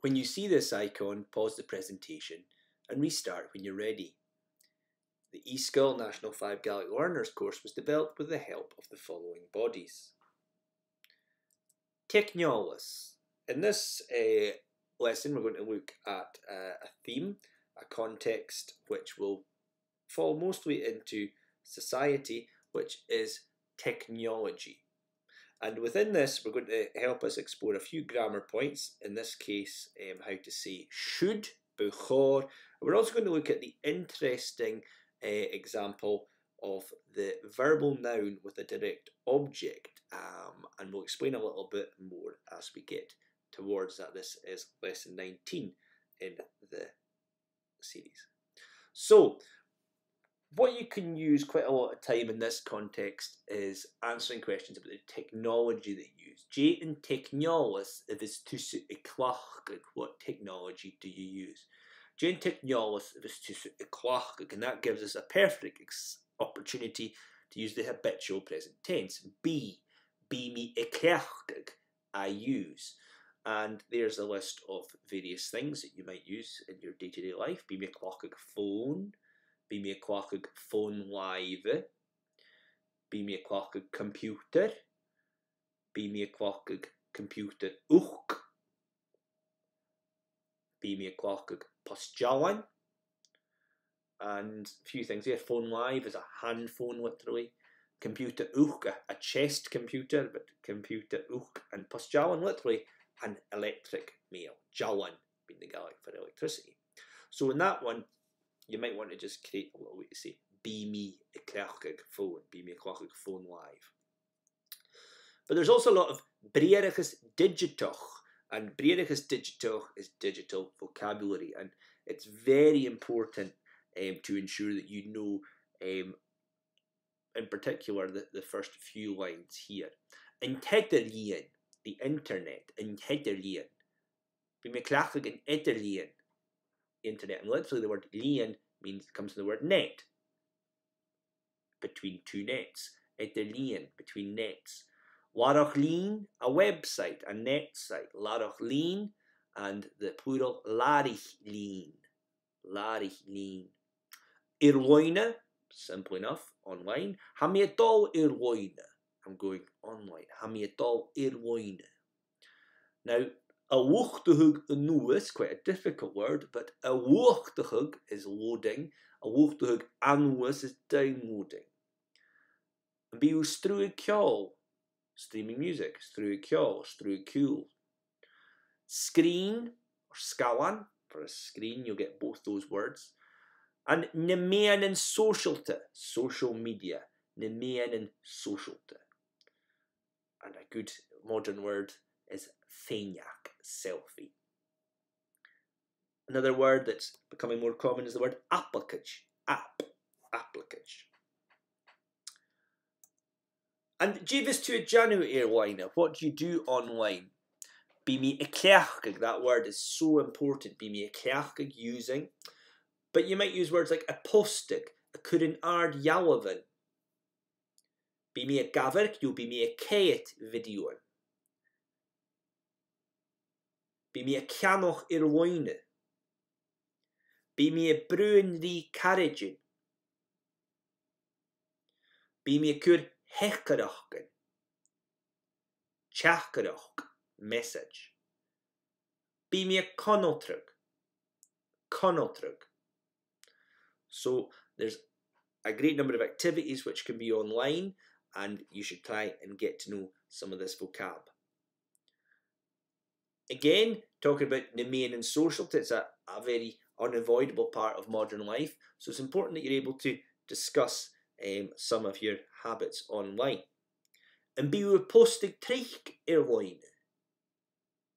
When you see this icon, pause the presentation and restart when you're ready. The eSgoil National 5 Gaelic Learners course was developed with the help of the following bodies. Technolas. In this lesson, we're going to look at a theme, a context which will fall mostly into society, which is technology. And within this, we're going to help us explore a few grammar points, in this case, how to say should, bechor. We're also going to look at the interesting example of the verbal noun with a direct object, and we'll explain a little bit more as we get towards that. This is lesson 19 in the series. So, what you can use quite a lot of time in this context is answering questions about the technology that you use. J in technolas, if it's to what technology do you use? J in technolas, if it's to and that gives us a perfect opportunity to use the habitual present tense. Be me I use. And there's a list of various things that you might use in your day-to-day life. Be me phone. Be me phone live. Be me computer. Be me computer uch. Be me postjalan. And a few things here. Phone live is a hand phone, literally. Computer uch, a chest computer, but computer uch. And postjalan, literally, an electric mail. Jalan being the Gaelic for electricity. So in that one, you might want to just create a little way to say, be me phone, be me phone live. But there's also a lot of breirichus digitoch, and breirichus digitoch is digital vocabulary, and it's very important to ensure that you know, in particular, the first few lines here. Intetterlien, the internet, intetterlien. Be me in internet, and literally the word lien comes from the word net, between two nets. Etterlien, between nets. Larach lien, a website, a net site. Larach lien, and the plural larich lien. Larich lien. Irloine, simple enough, online. Hamietol irloine, I'm going online. Hamietol irloine. Now, a wochtehug nu is quite a difficult word, but a wochtehug is loading. A wochtehug anwis is downloading. And be strue kjol, streaming music, strue kjol, strue cool. Screen, or skalan, for a screen, you'll get both those words. And nemean and socialte, social media. Nemean and socialte. And a good modern word is feignac, selfie. Another word that's becoming more common is the word applicage, applicage. And Javis to a Janu airliner, what do you do online? Be me eklerkig, that word is so important. Be me eklerkig using. But you might use words like a postig, a couldn't ard yalavan. Be me a gaverk, you'll be me a kayet video. Be me a canoch irloine. Be me a bruin ri carriagin. Be me a cur hekarachkin. Chakarach, message. Be me a conotrug. Conotrug. So there's a great number of activities which can be online, and you should try and get to know some of this vocab. Again, talking about the main and social, it's a very unavoidable part of modern life, so it's important that you're able to discuss some of your habits online. And be we postig trich airline.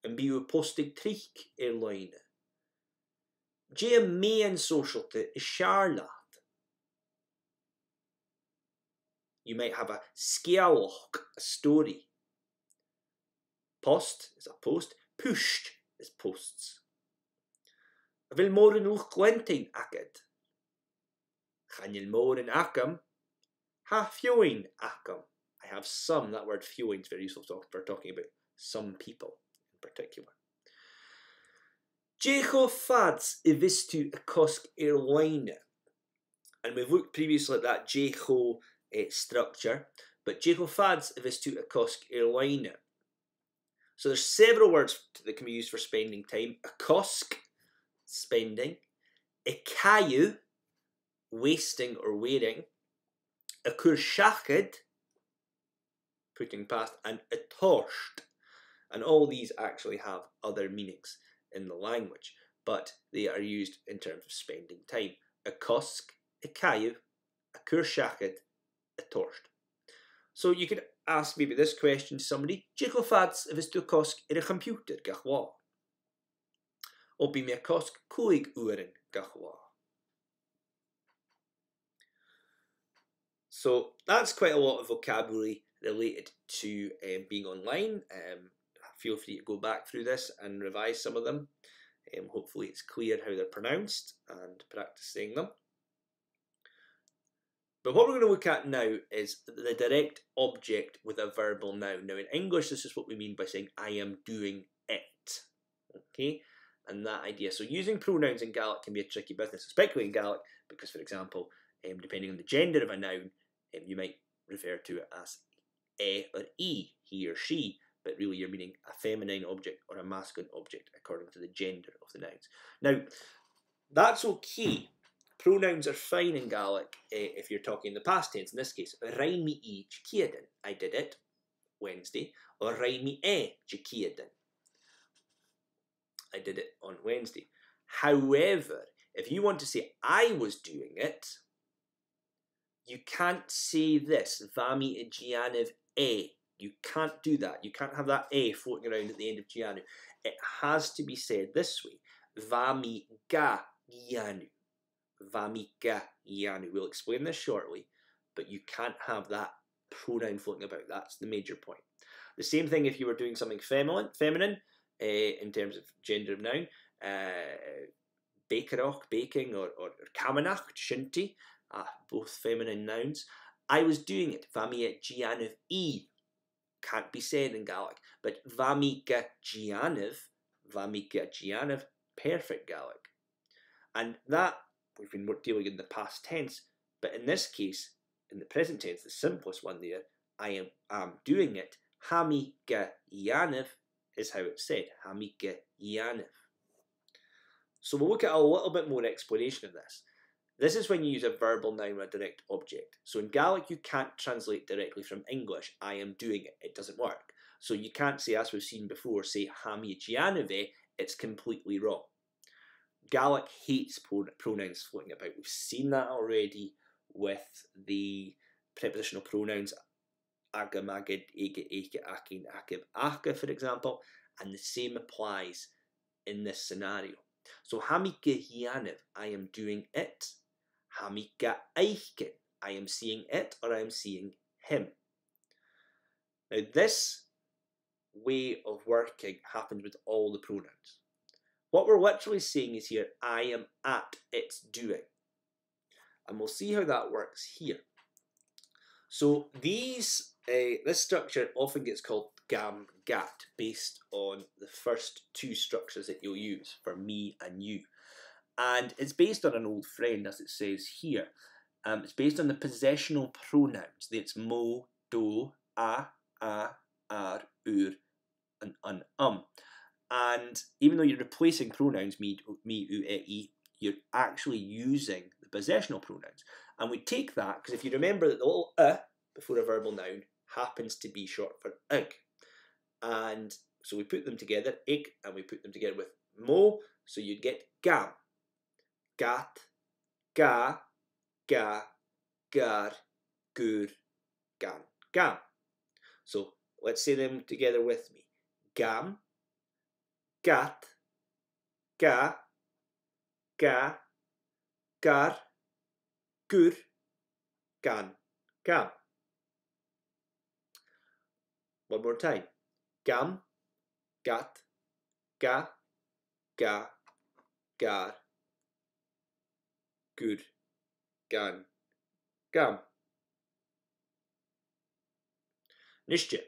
And be we postig trich airline. Jim main social is Charlotte. You might have a scialach, a story. Post is a post. Pushed is posts. I vil more in uch gwenting aked. Chanil more in akam. Ha fewing akam. I have some. That word fewing is very useful for talking about some people in particular. Diego fads I vistu a cosc airline. And we've looked previously at that Diego structure, but Diego fads I vistu a cosc airline. So there's several words that can be used for spending time. A cosc, spending. A caillou, wasting or wearing. A cursachid, putting past. And a torst. And all these actually have other meanings in the language, but they are used in terms of spending time. A cosc, a caillou, a cursachid, a torst. So you could ask maybe this question to somebody. Diego fads I vistu a cosc a computer gachwa. Or be me a cosc coig uren gachwa. So that's quite a lot of vocabulary related to being online. Feel free to go back through this and revise some of them. Hopefully it's clear how they're pronounced and practice saying them. But what we're going to look at now is the direct object with a verbal noun. Now in English, this is what we mean by saying I am doing it. Okay, and that idea. So using pronouns in Gaelic can be a tricky business, especially in Gaelic, because for example, depending on the gender of a noun, you might refer to it as e or e, he or she, but really you're meaning a feminine object or a masculine object according to the gender of the nouns. Now, that's okay. Pronouns are fine in Gaelic if you're talking in the past tense. In this case, rain me e jikiedan, I did it Wednesday, or rain me e jikiedan, I did it on Wednesday. However, if you want to say I was doing it, you can't say this, vami gianav e. You can't do that. You can't have that e floating around at the end of gianu. It has to be said this way, vami ga gianu. Vami ga gianu. We'll explain this shortly, but you can't have that pronoun floating about. That's the major point. The same thing if you were doing something feminine in terms of gender of noun, bakerach, baking, or kamanacht, shinti, both feminine nouns. I was doing it. Vami gianav e. Can't be said in Gaelic, but vami ga gianav, perfect Gaelic. And that we've been dealing in the past tense, but in this case, in the present tense, the simplest one there, I am doing it. Hami ga gianav is how it's said. Hami ga gianav. So we'll look at a little bit more explanation of this. This is when you use a verbal noun or a direct object. So in Gaelic, you can't translate directly from English, I am doing it. It doesn't work. So you can't say, as we've seen before, say, hami gianave, it's completely wrong. Gaelic hates pronouns floating about. We've seen that already with the prepositional pronouns, aga, magid, ege, eke, akin, akib, aka, for example, and the same applies in this scenario. So hami gianav, I am doing it. Hamika eichen, I am seeing it or I am seeing him. Now this way of working happens with all the pronouns. What we're literally saying is here, I am at its doing. And we'll see how that works here. So this structure often gets called gam gat based on the first two structures that you'll use for me and you. And it's based on an old friend, as it says here. It's based on the possessional pronouns. It's mo, do, a, ar, ur, and an, And even though you're replacing pronouns, me, u, e, you're actually using the possessional pronouns. And we take that, because if you remember that the little before a verbal noun happens to be short for ig. And so we put them together, ig, and we put them together with mo, so you'd get gam. Gat, ga, gar, gur, gan, gam. So let's say them together with me. Gam, gat, ga, gar, gur, gan, gam. One more time. Gam, gat, ga, gar, gur, gan, gam. Nishtje.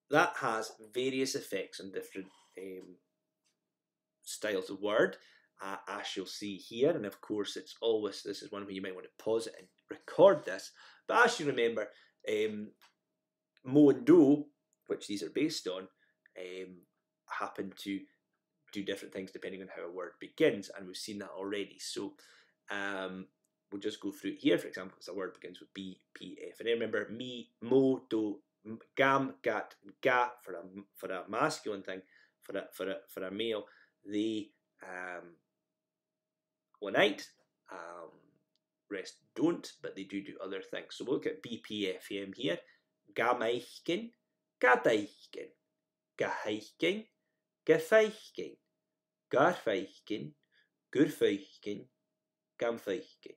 that has various effects on different styles of word, as you'll see here. And of course, it's always, this is one where you might want to pause it and record this. But as you remember, mo and do, which these are based on, happen to do different things depending on how a word begins, and we've seen that already. So we'll just go through it here. For example, if a word begins with B, P, F, and then remember me, mo, do, gam, gat, ga for a masculine thing, for a male, they night, rest don't, but they do other things. So we'll look at B, P, F, M here. Gameichken, gadeichken, gaheichken, gefeichken, garfeichken, gurfeichken, gamfeichken.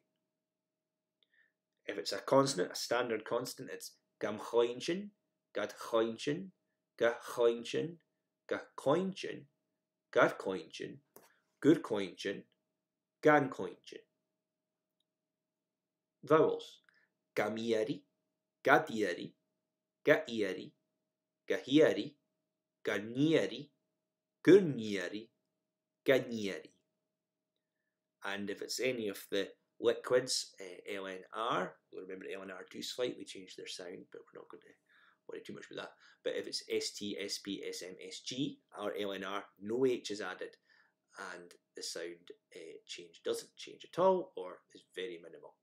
If it's a consonant, a standard consonant, it's gamchoinchen, gadchoinchen, gachoinchen, gakoinchen, garkoinchen, gurkoinchen, gankoinchen. Vowels: gamieri, gadieri, gaieri, gahieri, ganieri, gurnieri, ganieri. And if it's any of the liquids, LNR, remember LNR do slightly change their sound, but we're not going to worry too much about that. But if it's ST, SP, SM, SG, or LNR, no H is added, and the sound change doesn't change at all, or is very minimal.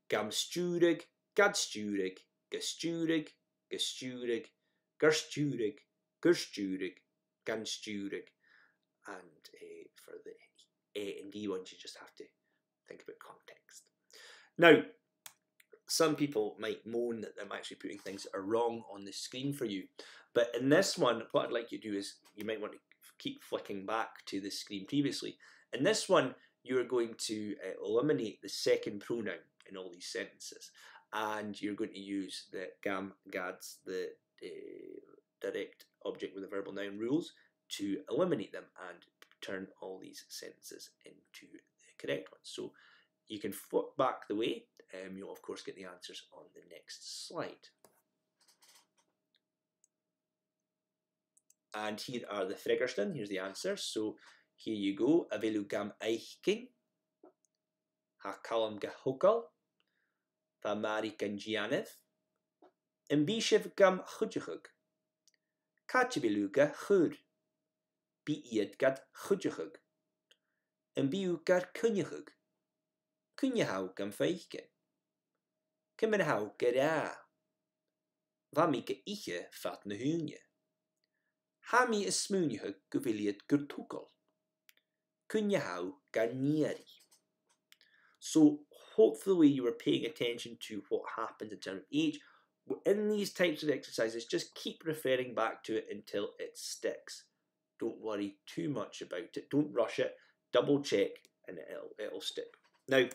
Gamsturig, gadsturig, gasturig, gasturig, gersturig, gersturig, gansturig. And for the A and D ones, you just have to think about context. Now, some people might moan that I'm actually putting things that are wrong on the screen for you. But in this one, what I'd like you to do is, you might want to keep flicking back to the screen previously. In this one, you're going to eliminate the second pronoun in all these sentences. And you're going to use the gam, gads, the direct object with a verbal noun rules to eliminate them and turn all these sentences into the correct ones. So you can flip back the way. You'll of course get the answers on the next slide. And here are the Fregerston. Here's the answers. So here you go. Avelu gam eichking, ha kalam gahokal, va mari gan gianev, imbishev gam chudjachug, kachibiluga chud, bi iad gad chudjachug, imbiu gar kunyachug, kunyahau gam feichken, kimmenhau gera, va mi ge iche fat na hunje. Hami is smoonjehug guviliad gurtukal. Kunyahau garnieri. So hopefully you were paying attention to what happens in terms of age. In these types of exercises, just keep referring back to it until it sticks. Don't worry too much about it. Don't rush it. Double check and it'll stick. Now,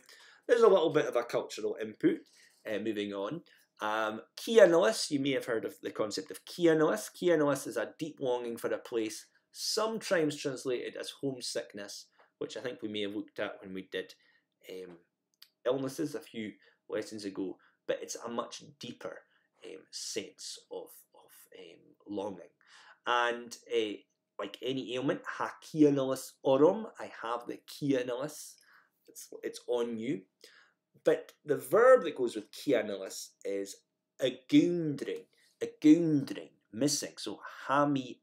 there's a little bit of a cultural input. Moving on. Kianalis, you may have heard of the concept of kianalis. Kianalis is a deep longing for a place, sometimes translated as homesickness, which I think we may have looked at when we did illnesses a few lessons ago, but it's a much deeper sense of longing. And like any ailment, ha kianalis orum, I have the kianalis, it's on you. But the verb that goes with kianalis is agundring, missing. So hami,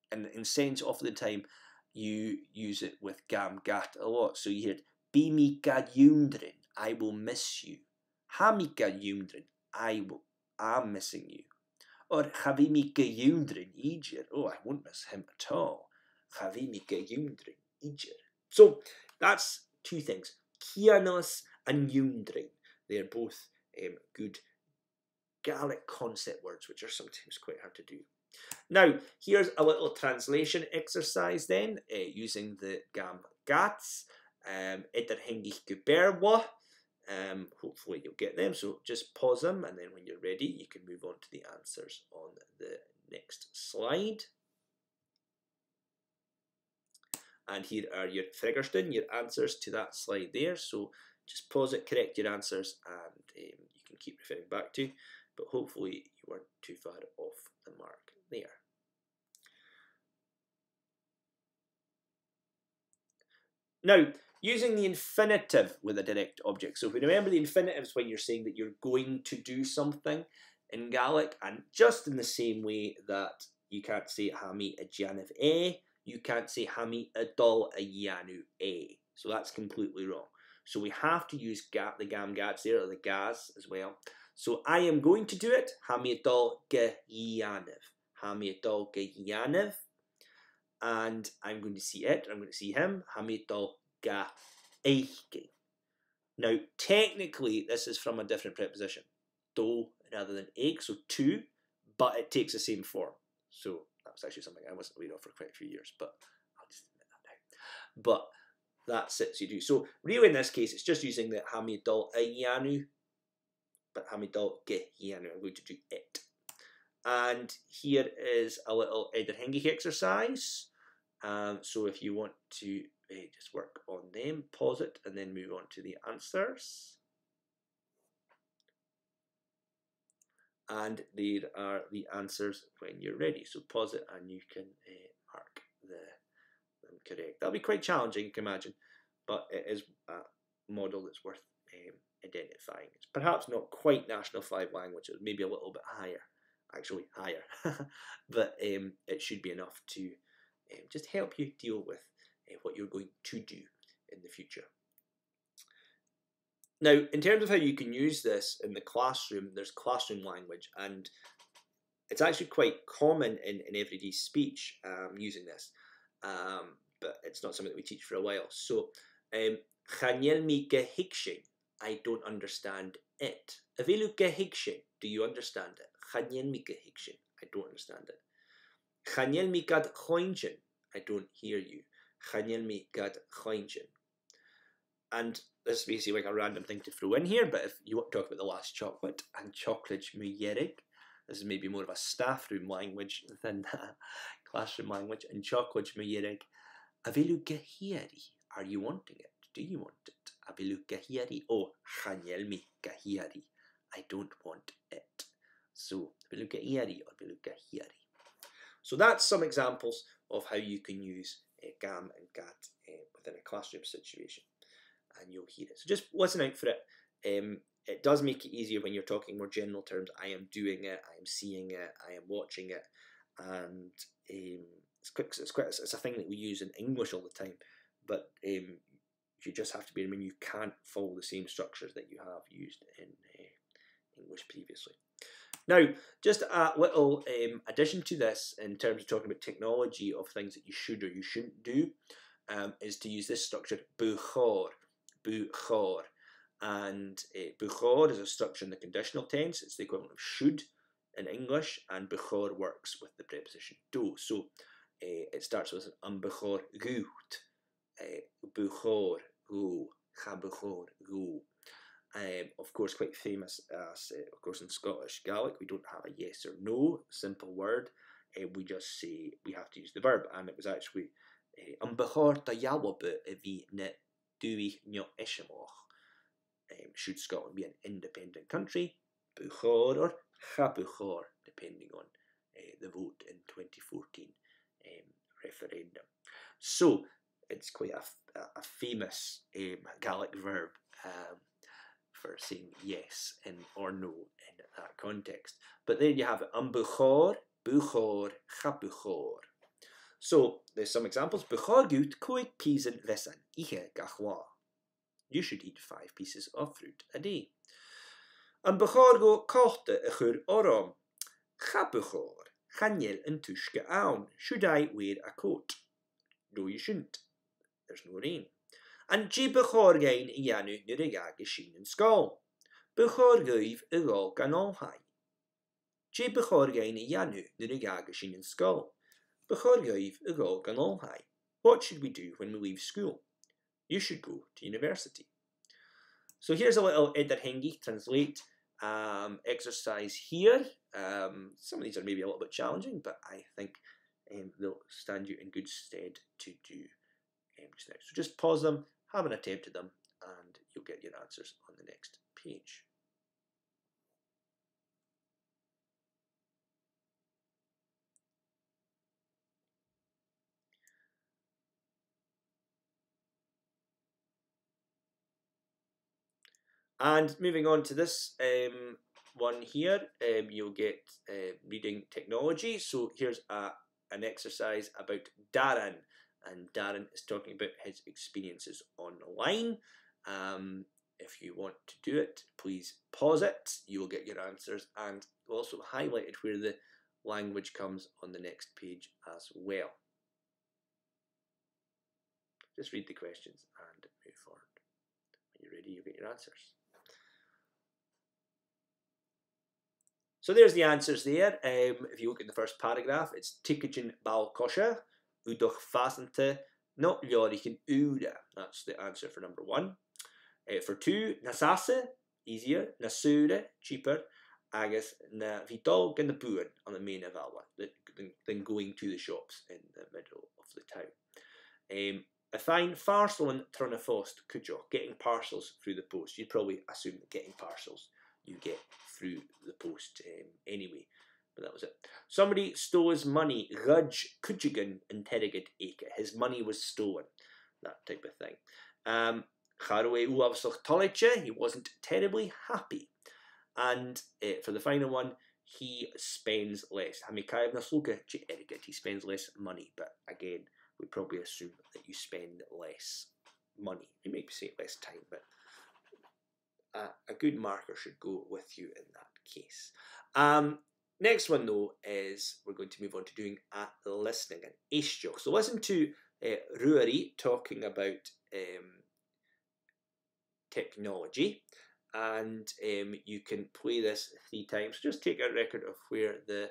and in sense, often the time you use it with gam gat a lot. So you hear be mi gadundrin, I will miss you. Hami gadundrin, I'm missing you. Or chavi mi gadundrin ijer, oh, I won't miss him at all. Chavi mi gadundrin ijer. So that's two things. Kianalis and yundring. They're both good Gaelic concept words, which are sometimes quite hard to do. Now, here's a little translation exercise then, using the gam gats. Eder hengich geberwa. Hopefully you'll get them, so just pause them, and then when you're ready, you can move on to the answers on the next slide. And here are your Fregerston, your answers to that slide there. So just pause it, correct your answers, and you can keep referring back to. But hopefully you weren't too far off the mark. there. Now, using the infinitive with a direct object. So if we remember the infinitives when you're saying that you're going to do something in Gaelic, and just in the same way that you can't say hami a gianif e, you can't say hami a dul a yanu e. So that's completely wrong. So we have to use the gam gats there, or the gas as well. So I am going to do it, hami a dul ge yaniv. Hami a dul ge yaniv. And I'm going to see it, I'm going to see him, hamidol ga eiche. Now, technically, this is from a different preposition, do rather than eich, so to, but it takes the same form. So that was actually something I wasn't aware of for quite a few years, but I'll just admit that now. But that's it, so you do. So really in this case, it's just using the hamidol ayanu, but hamidol ge yanu, I'm going to do it. And here is a little Ederhengig exercise. So if you want to just work on them, pause it, and then move on to the answers. And there are the answers when you're ready. So pause it and you can mark them correct. That'll be quite challenging, you can imagine, but it is a model that's worth identifying. It's perhaps not quite National 5 language, it's maybe a little bit higher. Actually higher, but it should be enough to just help you deal with what you're going to do in the future. Now, in terms of how you can use this in the classroom, there's classroom language, and it's actually quite common in everyday speech using this, but it's not something that we teach for a while. So, Chanel mi gehikshin, I don't understand it. Avelu gehikshin, do you understand it? Chanel mi gehikshin, I don't understand it. Chanel mi gad choinjin, I don't hear you. Chanel mi gad choinjin. And this is basically like a random thing to throw in here, but if you want to talk about the last chocolate and chocolate muyerig, this is maybe more of a staff room language than classroom language. And chocolate muyerig, avelu gehieri, are you wanting it? Do you want it? Avelu gehieri, oh, chanel mi gehieri, I don't want it. So, avelu gehieri or avelu gehieri. So that's some examples of how you can use gam and gat within a classroom situation, and you'll hear it. So just listen out for it. It does make it easier when you're talking more general terms. I am doing it, I am seeing it, I am watching it, and it's a thing that we use in English all the time, but you just have to bear in mind you can't follow the same structures that you have used in English previously. Now, just a little addition to this in terms of talking about technology of things that you should or you shouldn't do is to use this structure, buchor, buchor. And buchor is a structure in the conditional tense. It's the equivalent of should in English, and buchor works with the preposition do. So it starts with an buchor gut, buchor gu, cha buchor gu. Of course, quite famous as, of course, in Scottish Gaelic, we don't have a yes or no, simple word. We just say we have to use the verb, and it was actually an buchor da jawabe vi ne dui nyo ishemoch. Should Scotland be an independent country? Buchor or cha buchor, depending on the vote in 2014 referendum. So it's quite a famous Gaelic verb for saying yes or no in that context. But there you have it. Buchor, buchor, cha buchor. So there's some examples. Buchor gut koik pisen vesan ihe gachwa. You should eat 5 pieces of fruit a day. Buchor go kochte a chur orom. Cha buchor, chanel en tushke aun. Should I wear a coat? No, you shouldn't. There's no rain. And je buchor gain I janu nu de gage shin en skol. Buchor guiv a gol ganol hai. Je buchor gain I janu nu de gage shin en skol. Buchor guiv a gol ganol hai. What should we do when we leave school? You should go to university. So here's a little Ederhengi translate exercise here. Some of these are maybe a little bit challenging, but I think they'll stand you in good stead to do just now. So just pause them, have an attempt at them, and you'll get your answers on the next page. And moving on to this one here, you'll get reading technology. So here's an exercise about Darren, and Darren is talking about his experiences online. If you want to do it, please pause it. You will get your answers, and also highlighted where the language comes on the next page as well. Just read the questions and move forward. When you're ready, you'll get your answers. So there's the answers there. If you look at the first paragraph, it's Tikajin Balkosha, Udach Fasante, not Ljorichen Uda. That's the answer for number 1. For 2, Nasase, easier, Nasure, cheaper, Agus na Vitol gan the Buan on the main Avalwa, than going to the shops in the middle of the town. A fine parcel and Tronafost Kujo, getting parcels through the post. You'd probably assume that getting parcels you get through the post anyway, but that was it. Somebody stole his money. Gudge Kujigan interrogate Eke. His money was stolen. That type of thing. Charoe Uavsoch Toliche. He wasn't terribly happy. And for the final one, he spends less. Hamikaev Nasluka Erigate. He spends less money, but again, we probably assume that you spend less money. You may say less time, but a good marker should go with you in that case. Next one, though, is we're going to move on to doing a listening, an eSgoil. So listen to Ruari talking about technology, and you can play this 3 times. Just take a record of where the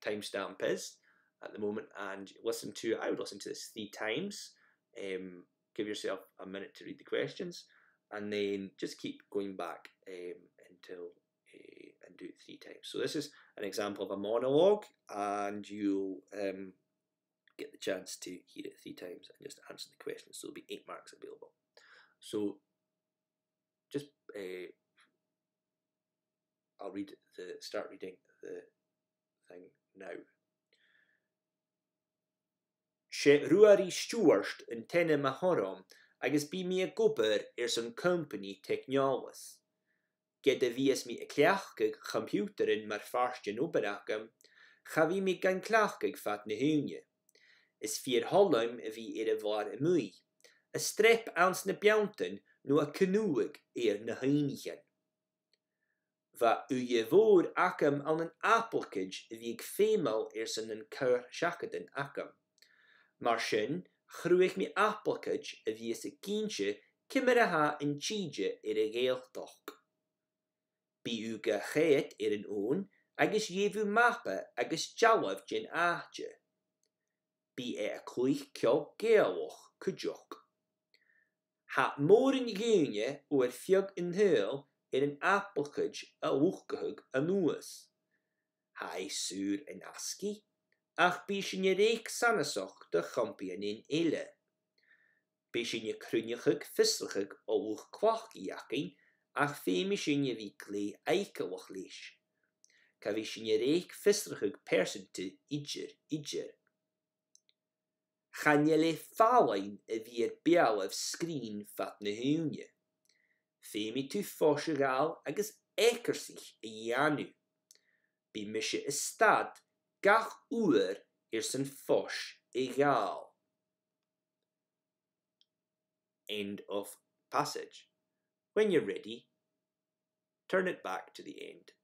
timestamp is at the moment and listen to it. I would listen to this 3 times. Give yourself a minute to read the questions, and then just keep going back until and do it 3 times. So this is an example of a monologue, and you'll get the chance to hear it 3 times and just answer the questions. So there'll be 8 marks available. So just I'll start reading the thing now. She ruari stúart in tenne mahorom, agus bí mi a gober son company technolas. Gede vies mi a cleachgig computerin mar farstjen oberacham, chavi mi gan clachgig fat na hunje. Is 4 holm vi a var a mui. A strep ans na bjaunten no a canoeig na heinigen. Va uje voor akam an een appelkage vi ik femel son een keur shakaden akam. Mar sin, chruig mi appelkage vi is a kientje kimmer ha in chije a geeltoch. Bi uge geet een oon, agus jevu mappe agus jalav jin aatje. Bi a kluich kjol geeloch kujok. Ha moren geunje oer fjog in heul een appelkage a woekgehug a noes. Hai sur en aski, ach bishin je reek sannesoch de champion in ele. Bishin je krunjigig visselgig a woeg kwachjakin, ach femishin je wie klee eikeloch lees. Kavishin je reek visselgig persente idger. Gaan jullie fallen wie het bel of screen vat na hunje. Femi tu fosjegaal agus ekersich janu. Bi misje is stad gach uur zijn fos egaal. End of passage. When you're ready, turn it back to the end.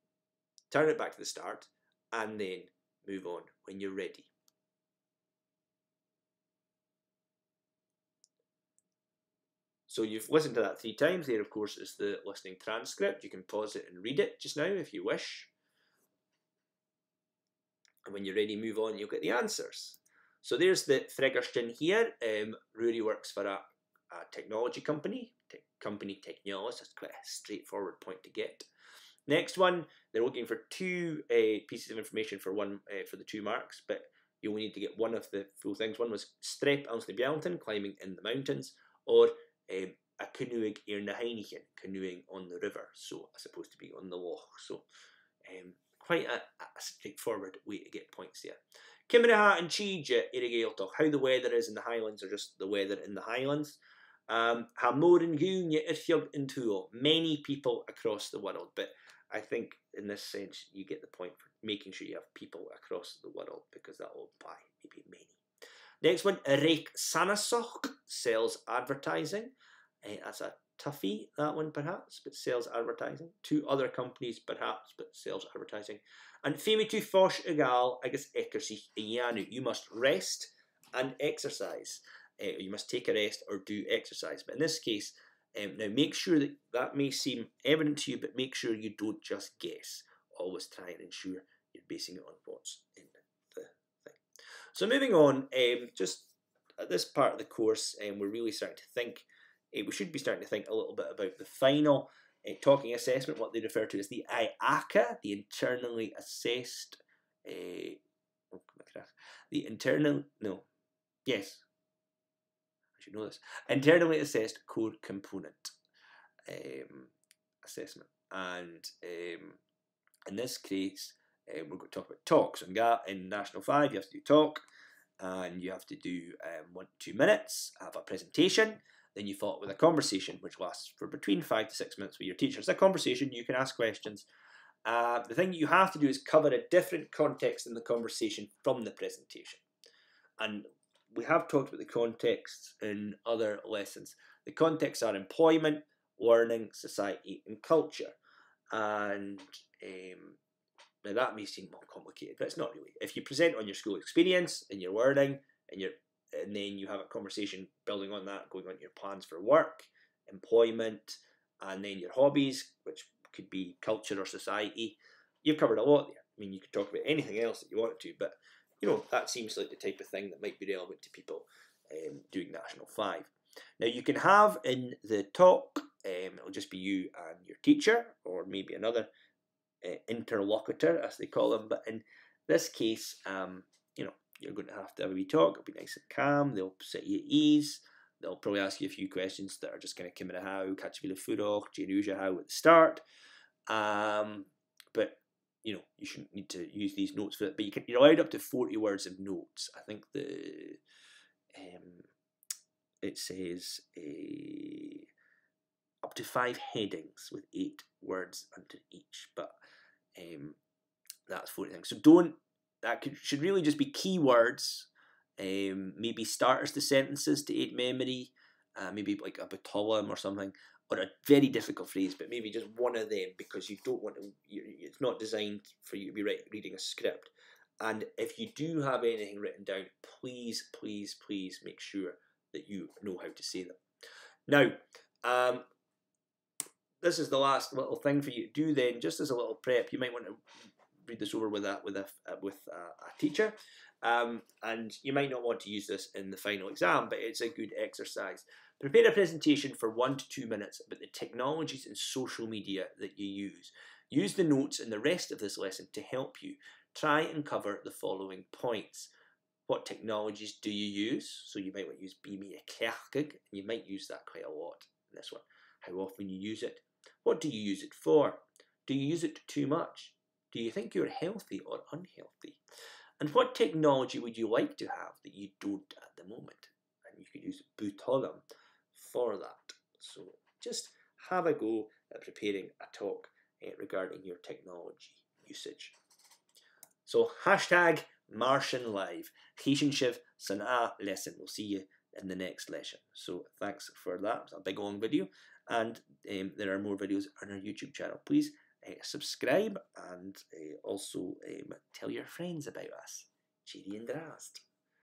Turn it back to the start and then move on when you're ready. So you've listened to that 3 times. There, of course, is the listening transcript. You can pause it and read it just now if you wish. And when you're ready, move on, you'll get the answers. So there's the Fregersten here. Rory works for a technology company. Company Technologist. That's quite a straightforward point to get. Next one, they're looking for 2 pieces of information for one for the 2 marks, but you only need to get one of the full things. One was Strep ans de Bjalten, climbing in the mountains, or a canoeig na Heinigen, canoeing on the river, so as opposed to be on the loch. So quite a straightforward way to get points there. Kimeraha and Chija irrigailtoch, how the weather is in the Highlands, or just the weather in the Highlands. Ha mór yn gŵn ye irfiog yn tŵl. Many people across the world. But I think in this sense you get the point for making sure you have people across the world, because that will imply maybe many. Next one, Reik Sanasoch sells advertising. That's a toughie, that one perhaps, but sells advertising. 2 other companies perhaps, but sells advertising. And Femi tu fosh egal agus ekersich ianu. You must rest and exercise. You must take a rest or do exercise. But in this case, now make sure that may seem evident to you, but make sure you don't just guess. Always try and ensure you're basing it on what's in the thing. So moving on, just at this part of the course, we're really starting to think, we should be starting to think a little bit about the final talking assessment, what they refer to as the IACA, the internally assessed, internally assessed core component assessment. And in this case, we're going to talk about talks. In National 5, you have to do talk, and you have to do 1 to 2 minutes, have a presentation, then you follow it with a conversation, which lasts for between 5 to 6 minutes with your teacher. It's a conversation, you can ask questions. The thing you have to do is cover a different context in the conversation from the presentation. And we have talked about the contexts in other lessons. The contexts are employment, learning, society, and culture. And now that may seem more complicated, but it's not really. If you present on your school experience and your learning, and then you have a conversation building on that, going on your plans for work, employment, and then your hobbies, which could be culture or society, you've covered a lot there. I mean, you could talk about anything else that you wanted to, but you know, that seems like the type of thing that might be relevant to people doing National 5. Now, you can have in the talk, it'll just be you and your teacher, or maybe another interlocutor, as they call them. But in this case, you know, you're going to have a wee talk. It'll be nice and calm. They'll sit you at ease. They'll probably ask you a few questions that are just going to come in a how, catch you with a furroch, how at the start. But you know, you shouldn't need to use these notes for it. But you're allowed up to 40 words of notes. I think it says up to 5 headings with 8 words under each. But that's 40 things. So should really just be keywords. Maybe starters to sentences to aid memory. Maybe like a batolam or something. Or a very difficult phrase, but maybe just one of them, because you don't want to. It's not designed for you to be reading a script. And if you do have anything written down, please, please, please make sure that you know how to say them. Now, this is the last little thing for you to do. Then, just as a little prep, you might want to read this over with a teacher, and you might not want to use this in the final exam, but it's a good exercise. Prepare a presentation for 1 to 2 minutes about the technologies and social media that you use. Use the notes in the rest of this lesson to help you. Try and cover the following points. What technologies do you use? So you might want to use Be Me a Kerkig, and you might use that quite a lot in this one. How often you use it? What do you use it for? Do you use it too much? Do you think you're healthy or unhealthy? And what technology would you like to have that you don't at the moment? And you could use Butolam for that. So just have a go at preparing a talk regarding your technology usage. So hashtag Martian Live. Chisin Shiv Sana lesson. We'll see you in the next lesson. So thanks for that. It's a big long video, and there are more videos on our YouTube channel. Please subscribe, and also tell your friends about us. Cheery and Drast.